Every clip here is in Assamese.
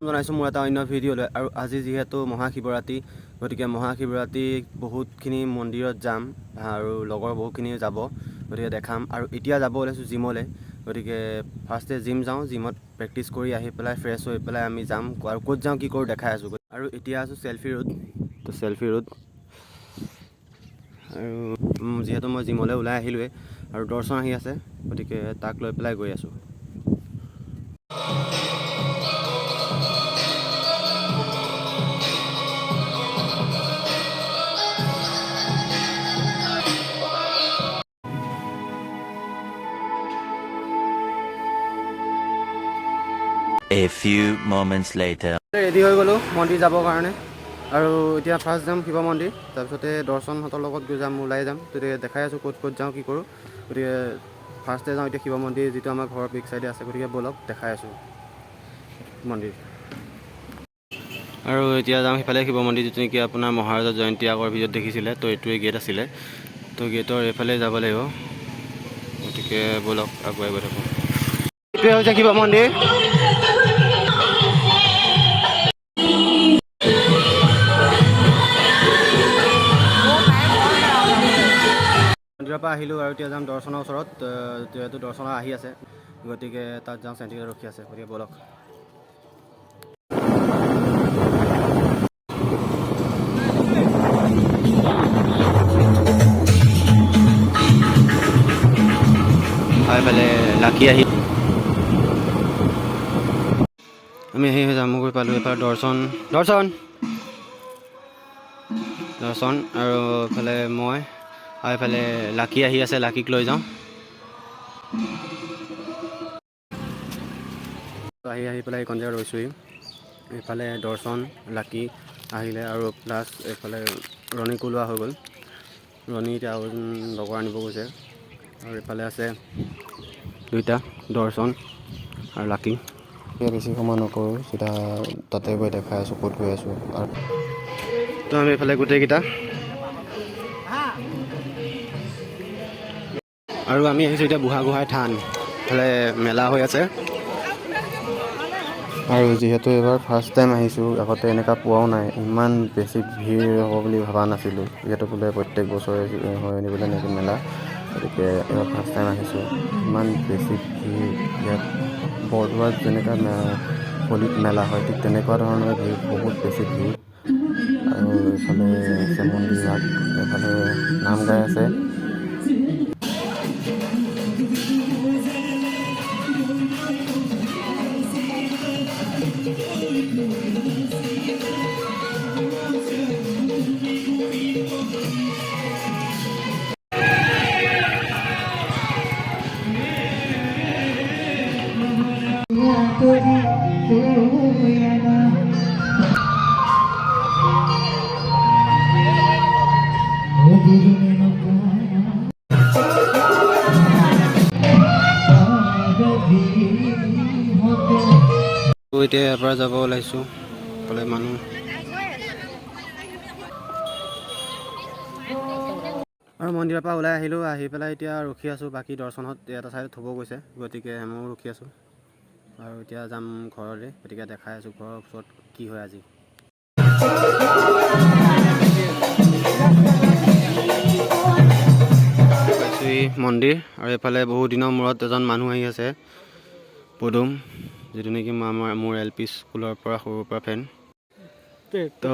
জনাইছোঁ মোৰ এটা অন্য ভিডিঅ'লৈ। আৰু আজি যিহেতু মহাশিৱৰাত্ৰি, গতিকে মহাশিৱৰাত্ৰি বহুতখিনি মন্দিৰত যাম আৰু লগৰ বহুতখিনি যাব, গতিকে দেখাম। আৰু এতিয়া যাব ওলাইছোঁ জিমলৈ, গতিকে ফাৰ্ষ্টে জিম যাওঁ, জিমত প্ৰেক্টিছ কৰি আহি পেলাই ফ্ৰেছ হৈ পেলাই আমি যাম। আৰু ক'ত যাওঁ কি কৰোঁ দেখাই আছোঁ। আৰু এতিয়া আছোঁ চেল্ফি ৰোড, তো চেল্ফি ৰোড। আৰু যিহেতু মই জিমলৈ ওলাই আহিলোঁৱেই আৰু দৰ্শন আহি আছে, গতিকে তাক লৈ পেলাই গৈ আছোঁ। A few moments later. Ready হৈ গ'লোঁ মন্দিৰ যাবৰ কাৰণে। আৰু এতিয়া ফাৰ্ষ্ট যাম শিৱ মন্দিৰ, তাৰপিছতে দৰ্শনহঁতৰ লগত গৈ যাম, ওলাই যাম। গতিকে দেখাই আছোঁ ক'ত ক'ত যাওঁ কি কৰোঁ। গতিকে ফাৰ্ষ্টে যাওঁ এতিয়া শিৱ মন্দিৰ, যিটো আমাৰ ঘৰৰ বেক চাইডে আছে। গতিকে ব'লক দেখাই আছোঁ মন্দিৰ। আৰু এতিয়া যাওঁ সিফালে শিৱ মন্দিৰ, যিটো নেকি আপোনাৰ মহাৰাজা জয়ন্তী আগৰ ভিডিঅ'ত দেখিছিলে। তো এইটোৱে গেট আছিলে, তো গেটৰ এইফালে যাব লাগিব। গতিকে ব'লক আগুৱাই গৈ থাকোঁ। এইটোৱে হৈছে শিৱ মন্দিৰ। মন্দিৰৰ পৰা আহিলোঁ আৰু এতিয়া যাম দৰ্শনৰ ওচৰত। যিহেতু দৰ্শন আহি আছে, গতিকে তাত যাওঁ, চেণ্টিকেল ৰখি আছে। গতিকে ব'লক। এইফালে লাকি আহি আমি আহি জামুগুৰি পালোঁ। এইফালে দৰ্শন আৰু এইফালে মই আৰু এইফালে লাকি আহি আছে, লাকিক লৈ যাওঁ। আহি পেলাই এইকণ জেগাত ৰৈছোঁহি। এইফালে দৰ্শন, লাকি আহিলে আৰু প্লাছ এইফালে ৰণীকো লোৱা হৈ গ'ল। ৰণী এতিয়া আৰু লগৰ আনিব গৈছে। আৰু এইফালে আছে দুইটা, দৰ্শন আৰু লাকি। বেছি সময় নকৰোঁ, চিধা তাতে গৈ দেখাই আছোঁ ক'ত গৈ আছোঁ। আৰু তো আমি এইফালে গোটেইকেইটা, আৰু আমি আহিছোঁ এতিয়া বুঢ়াগোহাঁই থান। এইফালে মেলা হৈ আছে। আৰু যিহেতু এইবাৰ ফাৰ্ষ্ট টাইম আহিছোঁ, আগতে এনেকুৱা পোৱাও নাই, ইমান বেছি ভিৰ হ'ব বুলি ভবা নাছিলোঁ। যিহেতু বোলে প্ৰত্যেক বছৰে হয় বোলে এনেকৈ মেলা, গতিকে এইবাৰ ফাৰ্ষ্ট টাইম আহিছোঁ। ইমান বেছি ভিৰ ইয়াত। বৰদোৱাত যেনেকুৱা হোলীত মেলা হয়, ঠিক তেনেকুৱা ধৰণৰ ভিৰ, বহুত বেছি ভিৰ। আৰু এইফালে আছে মন্দিৰ ভাগ, এইফালে নাম গাই আছে। এতিয়া ইয়াৰ পৰা যাব ওলাইছোঁ, ক'লে মানুহ। আৰু মন্দিৰৰ পৰা ওলাই আহিলোঁ, আহি পেলাই এতিয়া ৰখি আছোঁ। বাকী দৰ্শনত এটা ছাইডত থ'ব গৈছে, গতিকে ময়ো ৰখি আছোঁ। আৰু এতিয়া যাম ঘৰলৈ, গতিকে দেখাই আছোঁ ঘৰৰ ওচৰত কি হয় আজি। পাইছোঁহি মন্দিৰ, আৰু এইফালে বহুত দিনৰ মূৰত এজন মানুহ আহি আছে, পদুম, যিটো নেকি মোৰ LP স্কুলৰ পৰা সৰুৰ পৰা ফ্ৰেণ্ড। তো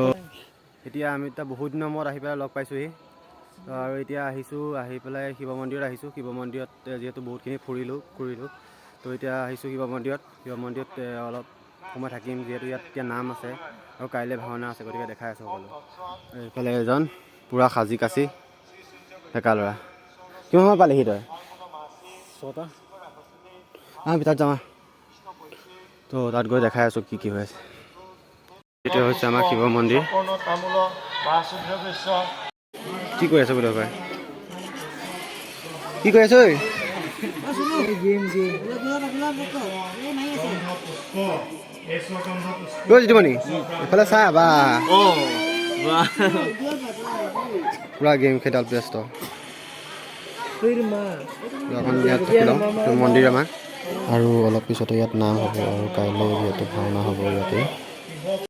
এতিয়া আমি বহুত দিনৰ মূৰত আহি পেলাই লগ পাইছোঁহি। আৰু এতিয়া আহিছোঁ, আহি পেলাই শিৱ মন্দিৰত আহিছোঁ। শিৱ মন্দিৰত যিহেতু বহুতখিনি ফুৰিলোঁ। তো এতিয়া আহিছোঁ শিৱ মন্দিৰত অলপ সময় থাকিম, যিহেতু ইয়াত এতিয়া নাম আছে আৰু কাইলৈ ভাওনা আছে, গতিকে দেখাই আছোঁ সকলো। এইফালে এজন পূৰা সাজি কাচি ডেকা ল'ৰা। কিমান সময় পালেহি তই? 6টা। ভিতৰত যাওঁ। তো তাত গৈ দেখাই আছোঁ কি হৈ আছে। এইটো হৈছে আমাৰ শিৱ মন্দিৰ। কি কৰি আছে বোলে ভাই? কি কৰি আছ ঐ? জিতুমণি এইফালে চা, বা পুৰা গেম খেলাত ব্যস্ত। মন্দিৰ আমাৰ আৰু অলপ পিছতে ইয়াত নাম হ'ব আৰু কাইলৈ যিহেতু ভাওনা হ'ব ইয়াতে